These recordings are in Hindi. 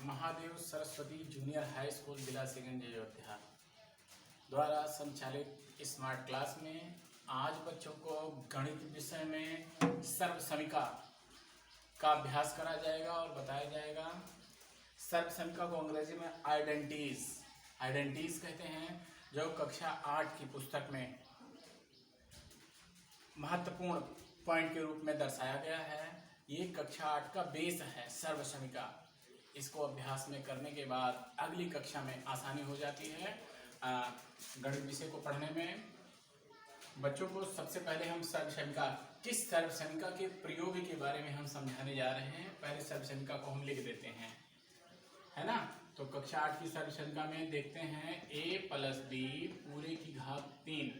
Mahadev Saraswati junior high school जिला सिगंज अयोध्या द्वारा संचालित स्मार्ट क्लास में आज बच्चों को गणित विषय में सर्वसमीका का अभ्यास करा जाएगा और बताया जाएगा। सर्वसमीका को अंग्रेजी में आइडेंटिटीज कहते हैं, जो कक्षा 8 की पुस्तक में महत्वपूर्ण पॉइंट के रूप में दर्शाया गया है। ये कक्षा 8 का बेस है सर्वसमीका। इसको अभ्यास में करने के बाद अगली कक्षा में आसानी हो जाती है गणित विषय को पढ़ने में। बच्चों को सबसे पहले हम किस सर्वसमीका के प्रयोग के बारे में हम समझाने जा रहे हैं। पहले सर्वसमीका को हम लिख देते हैं, है ना। तो कक्षा 8 की सर्वसमीका में देखते हैं a प्लस बी पूरे की घात 3।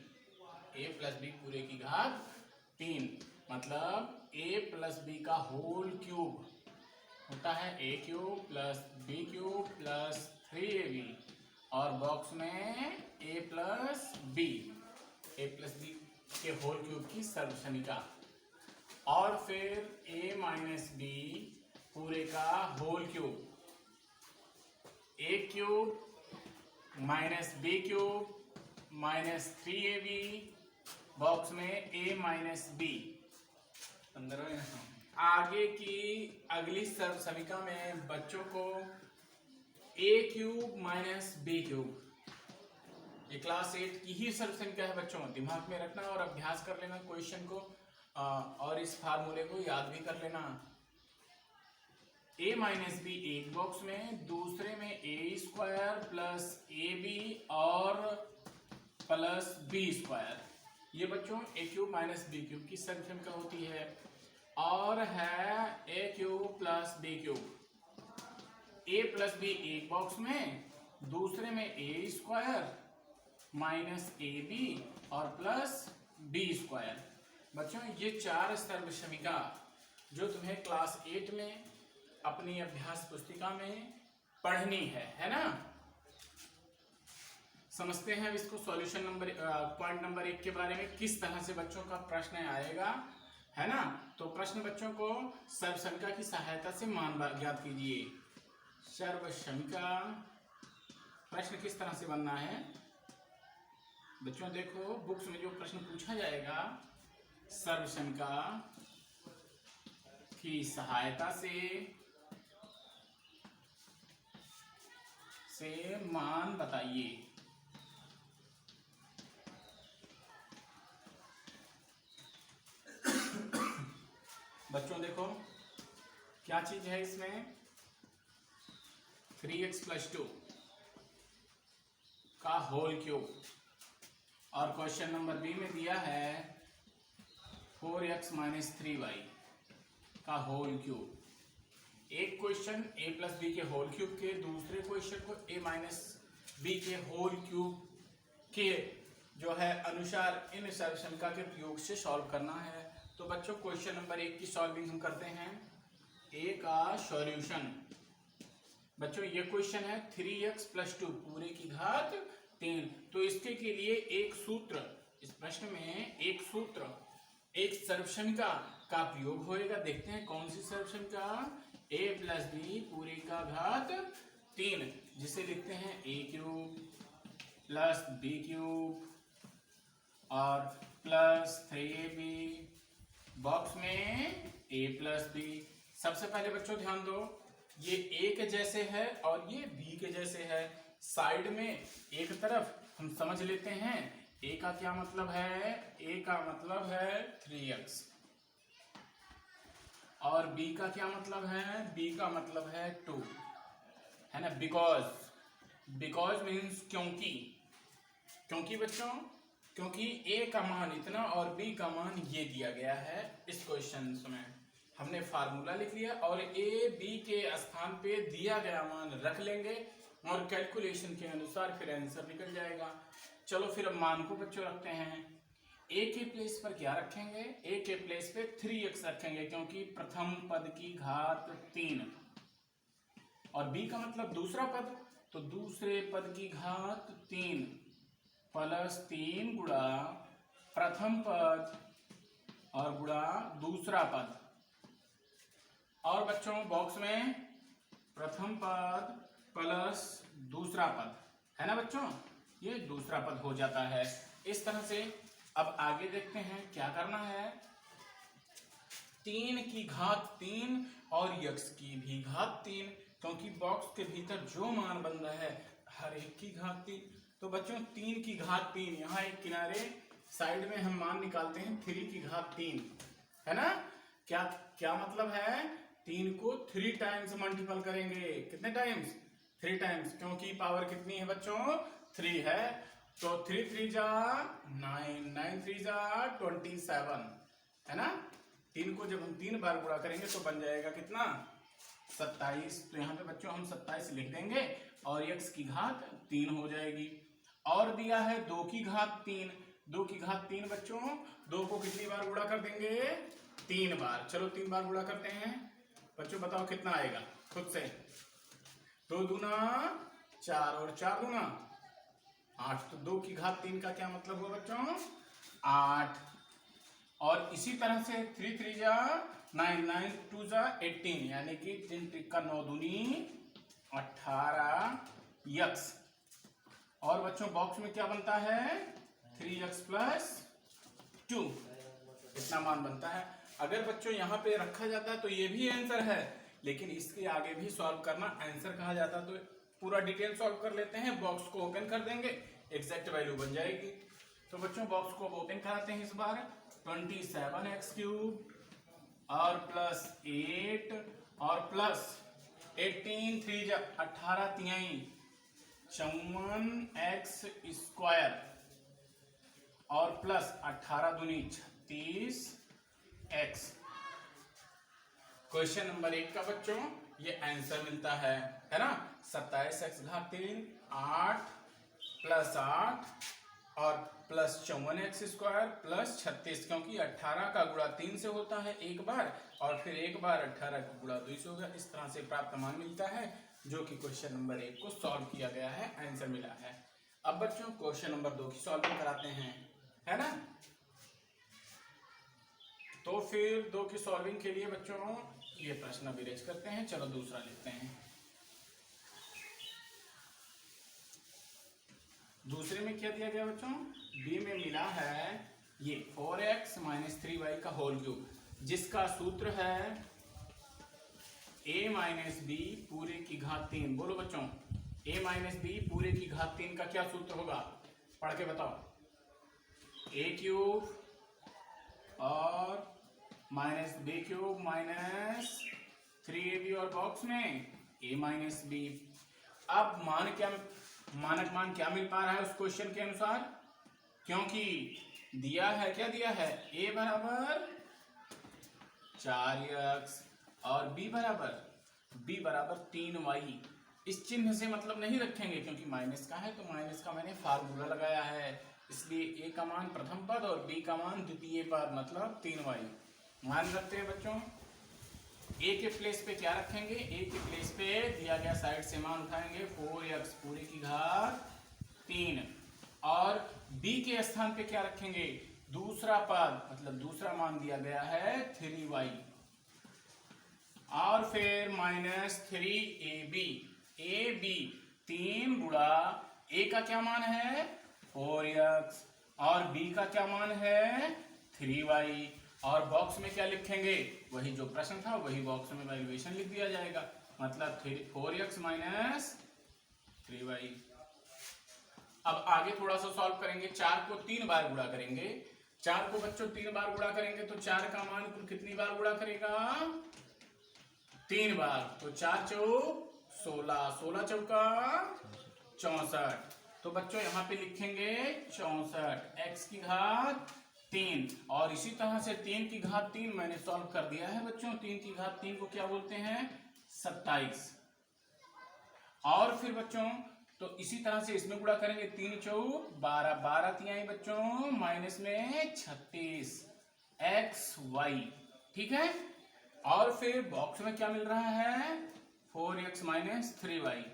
a प्लस बी पूरे की घात 3 मतलब a प्लस बी का होल क्यूब होता है a cube plus b cube plus 3ab और बॉक्स में a प्लस b के होल क्यूब की सर्वसमीका। और फिर a माइनस b पूरे का whole cube, a cube minus b cube minus 3ab box में a माइनस b। अंदर आगे की अगली सर्वसमीका में बच्चों को a cube minus b cube, ये क्लास 8 की ही सर्वसमीका है बच्चों, दिमाग में रखना और अभ्यास कर लेना क्वेश्चन को और इस फार्मूले को याद भी कर लेना। a माइनस बी एक बॉक्स में, दूसरे में a स्क्वायर प्लस ab और प्लस b स्क्वायर। ये बच्चों a cube minus b cube की सर्वसमीका होती है। और है a cube plus b cube, a plus b एक बॉक्स में, दूसरे में a स्क्वायर माइनस ab और प्लस b स्क्वायर। बच्चों ये 4 सर्वसमीका जो तुम्हें क्लास 8 में अपनी अभ्यास पुस्तिका में पढ़नी है ना। समझते हैं अब इसको। सॉल्यूशन पॉइंट नंबर 1 के बारे में किस तरह से बच्चों का प्रश्न आएगा, है ना। तो प्रश्न बच्चों को सर्वसमीका की सहायता से मान ज्ञात कीजिए। सर्वसमीका प्रश्न किस तरह से बनना है बच्चों, देखो बुक्स में जो प्रश्न पूछा जाएगा, सर्वसमीका की सहायता से मान बताइए। बच्चों देखो क्या चीज है इसमें, 3x प्लस 2 का होल क्यूब और क्वेश्चन नंबर बी में दिया है 4x माइनस 3y का होल क्यूब। एक क्वेश्चन a प्लस बी के होल क्यूब के, दूसरे क्वेश्चन को a माइनस बी के होल क्यूब के जो है अनुसार इन सर्वसमीका के प्रयोग से सॉल्व करना है। तो बच्चों क्वेश्चन नंबर 1 की सॉल्विंग हम करते हैं। a का सॉल्यूशन बच्चों, ये क्वेश्चन है 3x प्लस 2 पूरे की घात 3। तो इसके के लिए एक सूत्र, इस प्रश्न में एक सूत्र, एक सर्वसमीका का प्रयोग होएगा। देखते हैं कौन सी सर्वसमीका, a प्लस बी पूरे का घात 3, जिसे लिखते हैं a cube plus b cube और प्लस 3ab बॉक्स में a प्लस b। सबसे पहले बच्चों ध्यान दो, ये a के जैसे है और ये b के जैसे है। साइड में एक तरफ हम समझ लेते हैं a का क्या मतलब है, a का मतलब है 3x और b का क्या मतलब है, b का मतलब है 2, है ना। बिकॉज मीन्स क्योंकि बच्चों, क्योंकि a का मान इतना और b का मान ये दिया गया है। इस क्वेश्चन में हमने फार्मूला लिख लिया और a b के स्थान पे दिया गया मान रख लेंगे और कैलकुलेशन के अनुसार फिर आंसर निकल जाएगा। चलो फिर अब मान को बच्चों रखते हैं। a के प्लेस पर क्या रखेंगे, a के प्लेस पे 3x रखेंगे क्योंकि प्रथम पद की घात 3 और b का मतलब दूसरा पद, तो दूसरे पद की घात 3 प्लस 3 गुणा प्रथम पद और गुणा दूसरा पद। और बच्चों बॉक्स में प्रथम पद प्लस दूसरा पद, है ना बच्चों, ये दूसरा पद हो जाता है इस तरह से। अब आगे देखते हैं क्या करना है। 3 की घात 3 और यक्स की भी घात 3, क्योंकि बॉक्स के भीतर जो मान बन रहा है हर एक की घात 3। तो बच्चों 3 की घात 3, यहाँ एक किनारे साइड में हम मान निकालते हैं 3 की घात 3, है ना। क्या क्या मतलब है, 3 को 3 टाइम्स मल्टीपल करेंगे। कितने टाइम्स? 3 टाइम्स, क्योंकि पावर कितनी है बच्चों? 3 है। तो 3 3 जा 9, 9 3 जा 27, है ना। 3 को जब हम 3 बार गुणा करेंगे तो बन जाएगा कितना? 27। तो यहाँ पे बच्चों हम 27 लिख देंगे और x की घात 3 हो जाएगी। और दिया है 2 की घात 3, 2 की घात 3 बच्चों, 2 को कितनी बार गुणा कर देंगे? 3 बार। चलो 3 बार गुणा करते हैं बच्चों, बताओ कितना आएगा खुद से। 2 दूना 4 और 4 दूना 8। तो 2 की घात 3 का क्या मतलब हुआ बच्चों? 8। और इसी तरह से 3 3 जा 9, 9 2 जा 18, यानी कि 3 3 का 9 दूनी 18 यक्स। और बच्चों बॉक्स में क्या बनता है? 3x प्लस 2, इतना मान बनता है। अगर बच्चों यहाँ पे रखा जाता है तो ये भी आंसर है, लेकिन इसके आगे भी सॉल्व करना आंसर कहा जाता है। तो पूरा डिटेल सॉल्व कर लेते हैं। बॉक्स को ओपन कर देंगे, एग्जैक्ट वैल्यू बन जाएगी। तो बच्चों बॉक्स को ओपन कराते हैं इस बार। 27x³ और प्लस 8 और प्लस 18 3 जा 18 तिहाई 54x² और प्लस 18 दूनी 36x। क्वेश्चन नंबर 1 का बच्चों ये आंसर मिलता है ना। 27x घात 3 8 प्लस 8 और प्लस 54x² प्लस 36, क्योंकि 18 का गुणा 3 से होता है एक बार, और फिर एक बार 18 का गुणा 2 से होगा। इस तरह से प्राप्त मान मिलता है, जो कि क्वेश्चन नंबर 1 को सॉल्व किया गया है, आंसर मिला है। अब बच्चों क्वेश्चन नंबर 2 की सॉल्विंग कराते हैं, है ना। तो फिर 2 की सॉल्विंग के लिए बच्चों ये प्रश्न अरेंज करते हैं। चलो दूसरा लेते हैं। दूसरे में क्या दिया गया बच्चों? बी में मिला है ये 4x - 3y का होल क्यूब, जिसका सूत्र है a - b पूरे की घात 3। बोलो बच्चों, a - b पूरे की घात 3 का क्या सूत्र होगा? पढ़ के बताओ। a³ और -b³ -3ab और बॉक्स में a - b। अब मानक मान क्या मिल पा रहा है उस क्वेश्चन के अनुसार? क्योंकि दिया है, क्या दिया है? a बराबर 4x और b बराबर 3y। इस चिन्ह से मतलब नहीं रखेंगे, क्योंकि माइनस का है तो माइनस का मैंने फार्मूला लगाया है, इसलिए a का मान प्रथम पद और b का मान द्वितीय पद, मतलब 3y। मान रखते हैं बच्चों। a के प्लेस पे क्या रखेंगे? a के प्लेस पे दिया गया साइड से मान उठाएंगे 4x पूरे की घात 3, और b के स्थान पे क्या रखेंगे? दूसरा पद, मतलब दूसरा मान दिया गया है 3y, और फिर -3ab। ab 3 गुणा a का क्या मान है? 4x और b का क्या मान है? 3y। और बॉक्स में क्या लिखेंगे? वही जो प्रश्न था वही बॉक्स में वैल्यूएशन लिख दिया जाएगा, मतलब 4x - 3y। अब आगे थोड़ा सा सॉल्व करेंगे। 4 को 3 बार गुणा करेंगे। 4 को बच्चों 3 बार गुणा करेंगे तो 4 का मान कितनी बार गुणा करेगा? 3 बार। तो 4 चौक 16, 16 चौका 64। तो बच्चों यहाँ पे लिखेंगे 64 x की घात 3, और इसी तरह से 3 की घात 3 मैंने सॉल्व कर दिया है बच्चों। 3 की घात 3 को क्या बोलते हैं? 27। और फिर बच्चों तो इसी तरह से इसमें गुणा करेंगे। 3 चौक 12, 12 तिहाई बच्चों माइनस में 36 xy, ठीक है। और फिर बॉक्स में क्या मिल रहा है? 4x - 3y,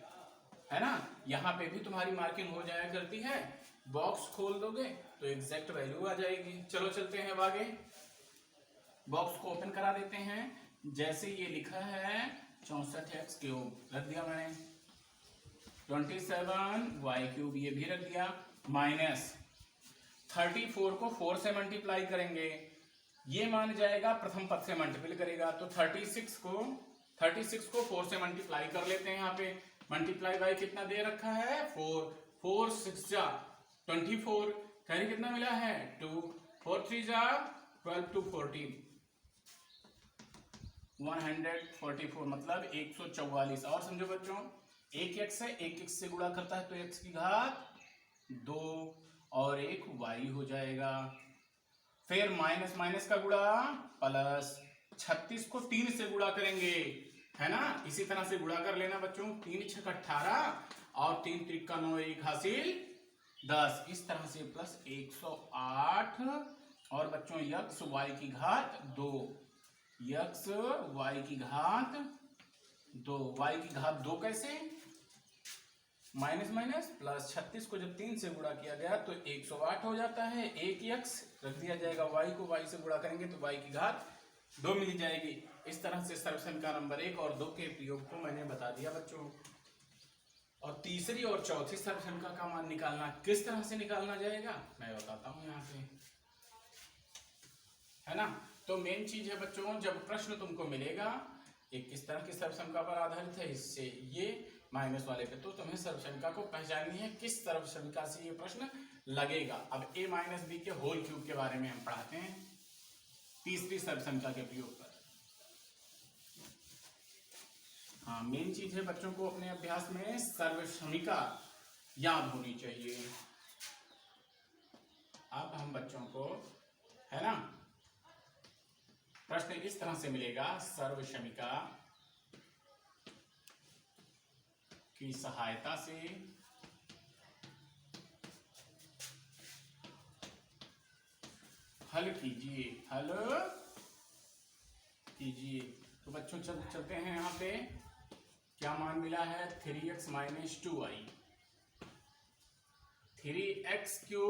है ना। यहाँ पे भी तुम्हारी मार्किंग हो जाया करती है, बॉक्स खोल दोगे तो एग्जैक्ट वैल्यू आ जाएगी। चलो चलते हैं अब आगे। बॉक्स को ओपन करा देते हैं। जैसे ये लिखा है 64x क्यूब रख दिया मैंने, 27y³ ये भी रख दिया, माइनस 34 को 4 से मल्टीप्लाई करेंगे, ये मान जाएगा प्रथम पद से मल्टीप्लाई करेगा, तो 36 को 4 से मल्टीप्लाई कर लेते हैं। यहाँ पे मल्टीप्लाई बाय कितना दे रखा है 4, 4 6 जा 24, कैरी कितना मिला है 2, 4 3 जा 12 2 14, 144 मतलब 144। और समझो बच्चों, एक x है, एक x से गुणा करता है तो x की घात 2 और एक y हो जाएगा। फिर माइनस माइनस का गुणा प्लस, 36 को 3 से गुणा करेंगे, है ना, इसी तरह से गुणा कर लेना बच्चों, 3 6 18 और 3 3 का 9, एक हासिल 10, इस तरह से प्लस 108। और बच्चों यक्स y की घात 2, यक्स y की घात 2, y की घात 2 कैसे, माइनस माइनस प्लस, 36 को जब 3 से गुणा किया गया तो 108 हो जाता है, एक यक्स रख दिया जाएगा, y को y से गुणा करेंगे तो y की घात 2 मिल जाएगी। इस तरह से सर्वसंख्या नंबर 1 और 2 के प्रयोग को मैंने बता दिया बच्चों। और तीसरी और चौथी सर्वसंख्या का मान निकालना किस तरह से निकालना जाएगा मैं बताता हूं यहाँ पे, है ना। तो मेन चीज है बच्चों, जब प्रश्न तुमको मिलेगा एक किस तरह की सर्वसंख्या पर आधारित है, इससे ये माइनस वाले पे, तो तुम्हें सर्वसंख्या को पहचाननी है किस सर्वसंख्या से ये प्रश्न लगेगा। अब a माइनस बी के होल क्यूब के बारे में हम पढ़ाते हैं तीसरी सर्वसंख्या के प्रयोग पर। हाँ, मेन चीज है बच्चों को अपने अभ्यास में सर्वसंख्या याद होनी चाहिए। अब हम बच्चों को, है ना, प्रश्न इस तरह से मिलेगा, सर्वसंख्या की सहायता से हल कीजिए, हल कीजिए। तो बच्चों चलते हैं, यहाँ पे क्या मान मिला है 3x minus 2y, 3x³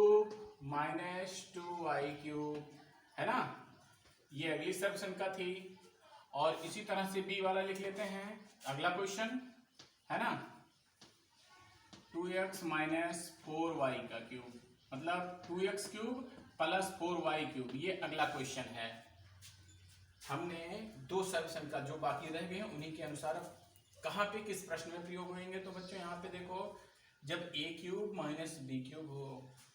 minus 2y³, है ना, ये अगली सर्वसंख्या थी। और इसी तरह से b वाला लिख लेते हैं, अगला क्वेश्चन, है ना, 2x माइनस 4y³ मतलब 2x³ प्लस 4y³, ये अगला क्वेश्चन है। हमने दो सर्वसंख्या जो बाकी रह गए हैं उन्हीं के अनुसार कहाँ पे किस प्रश्न में प्रयोग होंगे। तो बच्चों यहाँ पे देखो, जब a³ माइनस b³ हो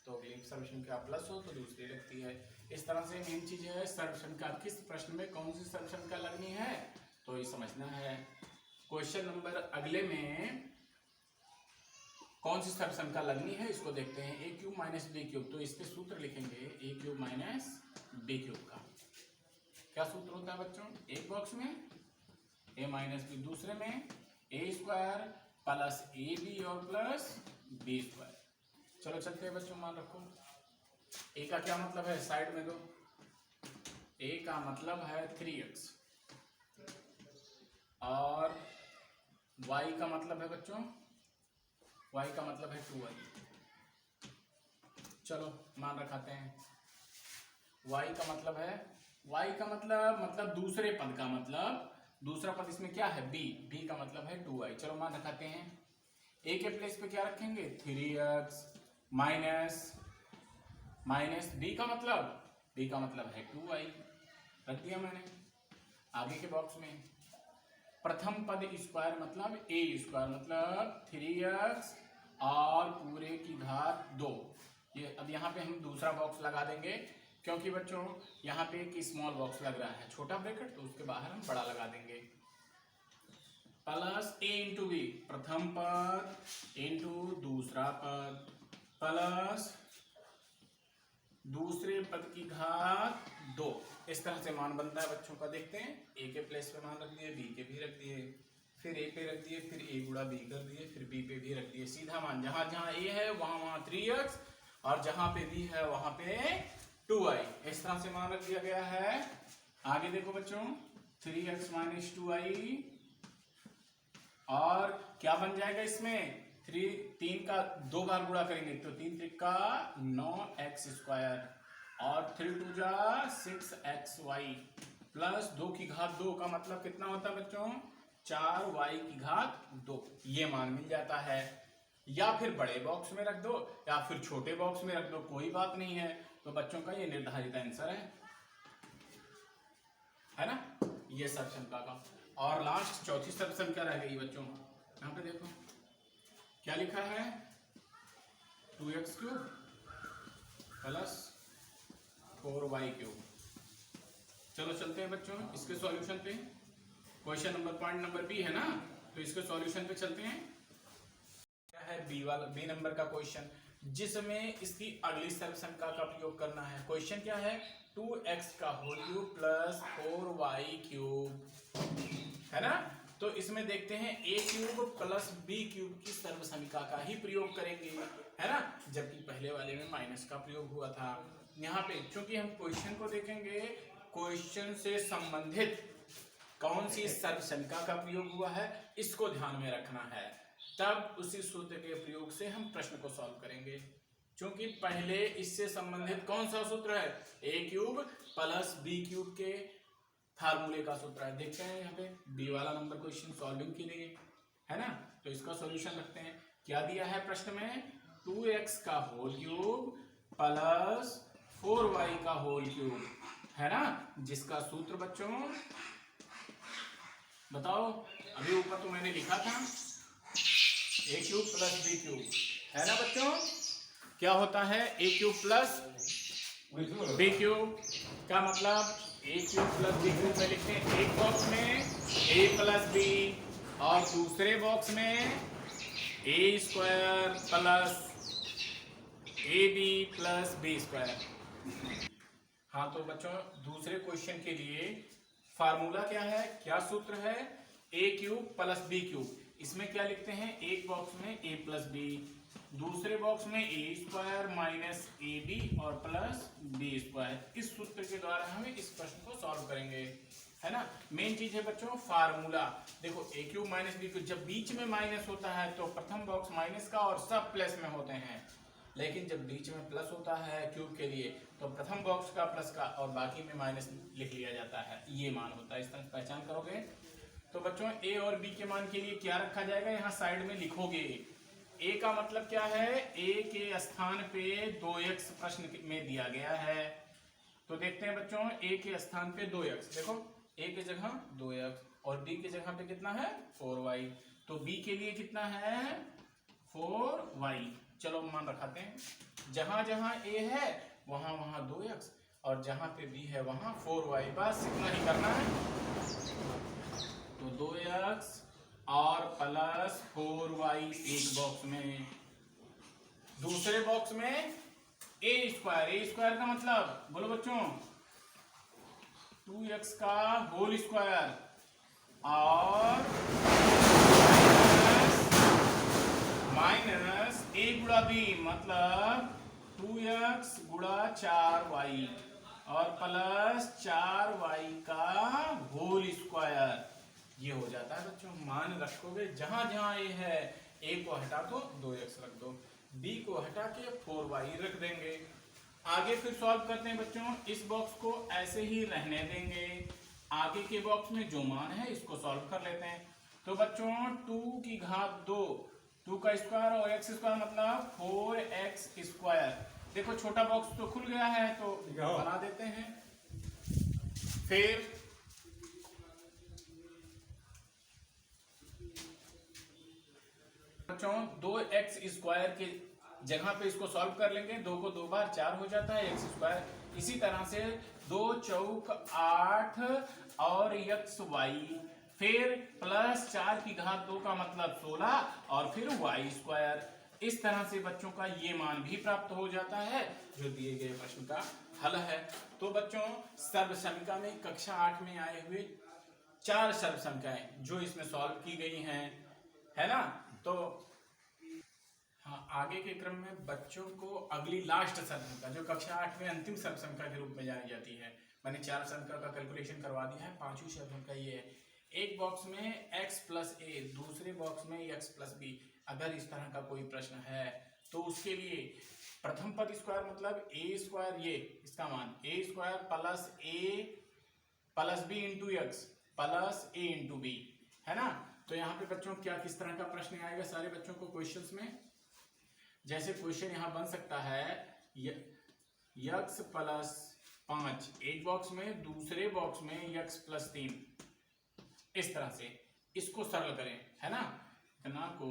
तो एक सर्वसंख्या प्लस हो तो दूसरी लगती है। इस तरह से मेन चीज है सर्वसंख्या किस प्रश्न में कौन सी सर्वसंख्या लगनी है तो ये समझना है। क्वेश्चन नंबर अगले में कौन सी सर्वसंख्या लगनी है इसको देखते हैं, a³ माइनस b³ तो इस पे सूत्र लिखेंगे a³ माइनस b³ का। क्या सूत्र होता है बच्चों, एक बॉक्स में a माइनस b, दूसरे में a² प्लस ab और प्लस b²। चलो चलते हैं बच्चों, मान रखो a का क्या मतलब है, साइड में दो, a का मतलब है 3x और y का मतलब है बच्चों, y का मतलब है 2y। चलो मान रखाते हैं, y का मतलब है, y का मतलब दूसरे पद का मतलब, दूसरा पद इसमें क्या है b का मतलब है 2y। चलो मान रखाते हैं, a के प्लेस पे क्या रखेंगे 3x माइनस b का मतलब है 2y, रख दिया मैंने। आगे के बॉक्स में प्रथम पद स्क्वायर मतलब a² मतलब 3x और पूरे की घात 2। ये अब यहाँ पे हम दूसरा बॉक्स लगा देंगे क्योंकि बच्चों यहाँ पे एक स्मॉल बॉक्स लग रहा है, छोटा ब्रैकेट, तो उसके बाहर हम बड़ा लगा देंगे। प्लस a इंटू बी प्रथम पद इंटू दूसरा पद प्लस दूसरे पद की घात 2। इस तरह से मान बनता है बच्चों का। देखते हैं, a के प्लेस पे मान रख दिए, b के भी रख दिए, फिर a पे रख दिए, फिर a गुणा b कर दिए, फिर b पे भी रख दिए। सीधा मान, जहां जहां a है वहां 3x और जहां पे b है वहां पे 2y। इस तरह से मान रख दिया गया है। आगे देखो बच्चों, 3x माइनस 2y और क्या बन जाएगा इसमें, 3 का 2 बार गुणा करेंगे तो 3 3 का 9x² और 3 2 जा 6xy प्लस 2 की घात 2 का मतलब कितना होता है बच्चों 4y की घात 2, ये मान मिल जाता है। या फिर बड़े बॉक्स में रख दो या फिर छोटे बॉक्स में रख दो, कोई बात नहीं है। तो बच्चों का ये निर्धारित आंसर है ना, ये सर्वसंख्या का। और लास्ट चौथी सर्वसंख्या रह गई बच्चों, यहाँ पे देखो क्या लिखा है, 2x³ प्लस 4y³। चलो चलते हैं बच्चों इसके सॉल्यूशन पे। Question number point number B है ना, तो इसके सॉल्यूशन पे चलते हैं। क्या है बी नंबर का क्वेश्चन, जिसमें इसकी अगली सर्वसंख्या का प्रयोग करना है। क्वेश्चन क्या है, 2x का होल क्यूब प्लस 4y³ है ना। तो इसमें देखते हैं a³ प्लस b³ की सर्वसंख्या का ही प्रयोग करेंगे, है ना, जबकि पहले वाले में माइनस का प्रयोग हुआ था। यहाँ पे चूंकि हम क्वेश्चन को देखेंगे, क्वेश्चन से संबंधित कौन सी सर्वसंख्या का प्रयोग हुआ है इसको ध्यान में रखना है, तब उसी सूत्र के प्रयोग से हम प्रश्न को सॉल्व करेंगे। क्योंकि पहले इससे संबंधित कौन सा सूत्र है, a³ प्लस b³ के फार्मूले का सूत्र है। देखते हैं यहाँ पे बी वाला नंबर क्वेश्चन सॉल्विंग के लिए, है ना। तो इसका सॉल्यूशन रखते हैं। क्या दिया है प्रश्न में, 2x का होल क्यूब प्लस 4y का होल क्यूब, है ना, जिसका सूत्र बच्चों बताओ, अभी ऊपर तो मैंने लिखा था a³ प्लस b³, है ना बच्चों। क्या होता है a³ प्लस b³ का मतलब a³ प्लस b³ में लिखते हैं एक बॉक्स में a प्लस b और दूसरे बॉक्स में a² plus ab plus b²। हाँ तो बच्चों दूसरे क्वेश्चन के लिए फार्मूला क्या है, क्या सूत्र है, a³ प्लस b³। इसमें क्या लिखते हैं, एक बॉक्स में a प्लस b, दूसरे बॉक्स में a² माइनस ab और प्लस b²। इस सूत्र के द्वारा हम इस प्रश्न को सॉल्व करेंगे, है ना। मेन चीज है बच्चों फार्मूला। देखो a³ माइनस b³, जब बीच में माइनस होता है तो प्रथम बॉक्स माइनस का और सब प्लस में होते हैं, लेकिन जब बीच में प्लस होता है क्यूब के लिए तो प्रथम बॉक्स का प्लस का और बाकी में माइनस लिख लिया जाता है, ये मान होता है। इस तरह पहचान करोगे तो बच्चों a और b के मान के लिए क्या रखा जाएगा, यहाँ साइड में लिखोगे। a का मतलब क्या है, a के स्थान पे 2x प्रश्न में दिया गया है, तो देखते हैं बच्चों a के स्थान पे 2x, देखो a की जगह 2x और b की जगह पे कितना है 4y, तो b के लिए कितना है 4y। चलो मान रखाते हैं, जहां जहां a है वहां वहां 2x और जहां पे b है वहां 4y, बस इतना ही करना है। तो 2x और प्लस 4y एक बॉक्स में, दूसरे बॉक्स में a² का मतलब बोलो बच्चों 2x का होल स्क्वायर और माइनस a गुणा b मतलब 2x गुणा 4y और प्लस 4y का होल स्क्वायर, ये हो जाता है बच्चों। मान रखोगे जहां जहां a है, a को हटा दो 2x रख दो, b को हटा के 4y रख देंगे। आगे फिर सॉल्व करते हैं बच्चों, इस बॉक्स को ऐसे ही रहने देंगे, आगे के बॉक्स में जो मान है इसको सॉल्व कर लेते हैं। तो बच्चों 2 की घात 2, 2 का स्क्वायर और x² मतलब 4x²। देखो छोटा बॉक्स तो खुल गया है तो बना देते हैं। फिर बच्चों 2x² के जगह पे इसको सॉल्व कर लेंगे, 2 को 2 बार 4 हो जाता है x²। इसी तरह से 2 चौक 8 और xy, फिर प्लस 4 की घात 2 का मतलब 16 और फिर y²। इस तरह से बच्चों का ये मान भी प्राप्त हो जाता है जो दिए गए प्रश्न का हल है। तो बच्चों सर्वसंख्या में कक्षा 8 में आए हुए 4 सर्वसंख्याएं जो इसमें सॉल्व की गई हैं, है ना। तो हाँ आगे के क्रम में बच्चों को अगली लास्ट सर्वसंख्या जो कक्षा 8 में अंतिम सर्वसंख्या के रूप में जानी जाती है, मैंने 4 संख्या का कैलकुलेशन करवा दिया है, 5वीं सर्वसंख्या ये है। एक बॉक्स में x प्लस a, दूसरे बॉक्स में x प्लस b। अगर इस तरह का कोई प्रश्न है तो उसके लिए प्रथम पद स्क्वायर मतलब a², ये इसका मान a² plus a plus b into x plus a into b, है ना। तो यहाँ पे बच्चों क्या किस तरह का प्रश्न आएगा सारे बच्चों को क्वेश्चंस में। जैसे क्वेश्चन यहाँ बन सकता है यक्स प्लस 5 एक बॉक्स में, दूसरे बॉक्स में यक्स प्लस 3, इस तरह से इसको सरल करें, है ना। इतना को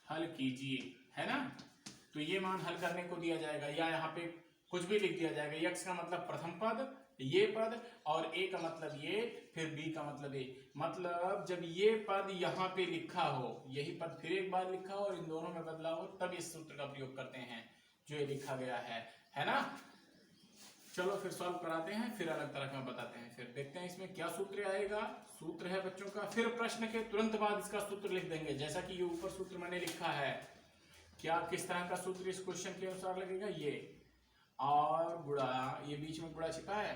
हल कीजिए, है ना। तो ये मान हल करने को दिया जाएगा या यहाँ पे कुछ भी लिख दिया जाएगा। यक्स का मतलब प्रथम पद, ये पद, और ए का मतलब ये, फिर बी का मतलब ए। मतलब जब ये पद यहाँ पे लिखा हो, यही पद फिर एक बार लिखा हो और इन दोनों में बदला हो, तब इस सूत्र का प्रयोग करते हैं जो ये लिखा गया है ना। चलो फिर सॉल्व कराते हैं, फिर अलग तरह का बताते हैं, फिर देखते हैं इसमें क्या सूत्र आएगा। सूत्र है बच्चों का, फिर प्रश्न के तुरंत बाद इसका सूत्र लिख देंगे, जैसा कि ये ऊपर सूत्र मैंने लिखा है। क्या किस तरह का सूत्र इस क्वेश्चन के अनुसार लगेगा, ये और गुणा, ये बीच में गुणा छिपा है,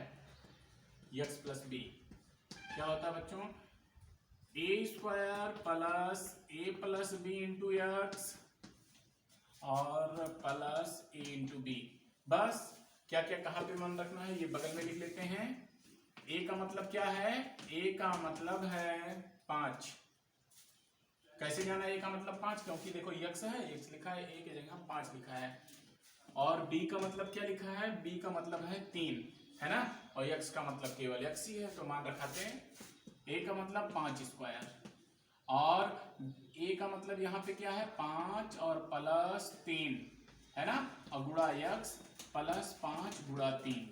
यक्स प्लस बी क्या होता है बच्चों, A square plus B into x और प्लस ए इंटू बी। बस क्या क्या कहाँ पे मन रखना है ये बगल में लिख लेते हैं। ए का मतलब क्या है, ए का मतलब है 5। कैसे जाना ए का मतलब 5, क्योंकि देखो यक्स है, यक्स लिखा है, ए की जगह 5 लिखा है। और बी का मतलब क्या लिखा है, बी का मतलब है 3, है ना। और यक्स का मतलब केवल यक्स ही है, तो मान रखाते हैं। ए का मतलब 5 स्क्वायर, और ए का मतलब यहाँ पे क्या है 5 और प्लस 3, है ना। और गुणा यक्स प्लस 5 गुणा 3,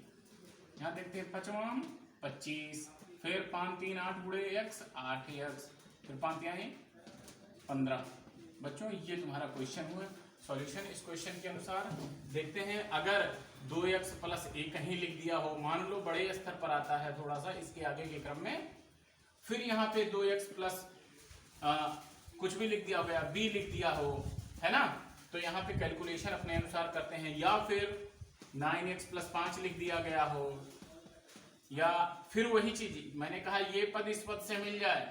यहाँ देखते हैं 5 25, फिर 5 3 8 गुणे यक्स 8 यक्स, फिर 5 यहाँ 15। बच्चों ये तुम्हारा क्वेश्चन हुआ। सॉल्यूशन इस क्वेश्चन के अनुसार देखते हैं। अगर 2x प्लस ए कहीं लिख दिया हो, मान लो बड़े स्तर पर आता है थोड़ा सा इसके आगे के क्रम में, फिर यहाँ पे 2x प्लस कुछ भी लिख दिया हो, या b लिख दिया हो, है ना। तो यहाँ पे कैलकुलेशन अपने अनुसार करते हैं, या फिर 9x प्लस 5 लिख दिया गया हो, या फिर वही चीज मैंने कहा ये पद इस पद से मिल जाए,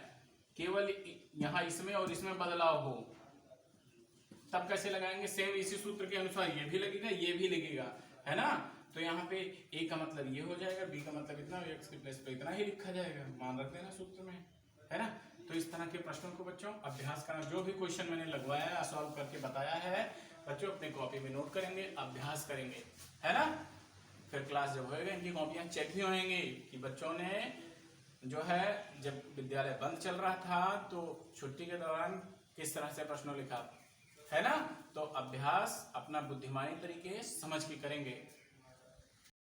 केवल यहाँ इसमें और इसमें बदलाव हो, तब कैसे लगाएंगे, सेम इसी सूत्र के अनुसार ये भी लगेगा, ये भी लगेगा, है ना। तो यहाँ पे ए का मतलब ये हो जाएगा, बी का मतलब इतना, एक्स के प्लेस पे इतना ही लिखा जाएगा, मान रख देना सूत्र में, है ना। तो इस तरह के प्रश्नों को बच्चों अभ्यास करना, जो भी क्वेश्चन मैंने लगवाया है सॉल्व करके बताया है, बच्चों अपने कॉपी में नोट करेंगे, अभ्यास करेंगे, है ना। फिर क्लास जब होएगा इनकी कॉपियां चेक भी होंगी कि बच्चों ने जो है, जब विद्यालय बंद चल रहा था तो छुट्टी के दौरान किस तरह से प्रश्नों लिखा, है ना। तो अभ्यास अपना बुद्धिमानी तरीके समझ के करेंगे।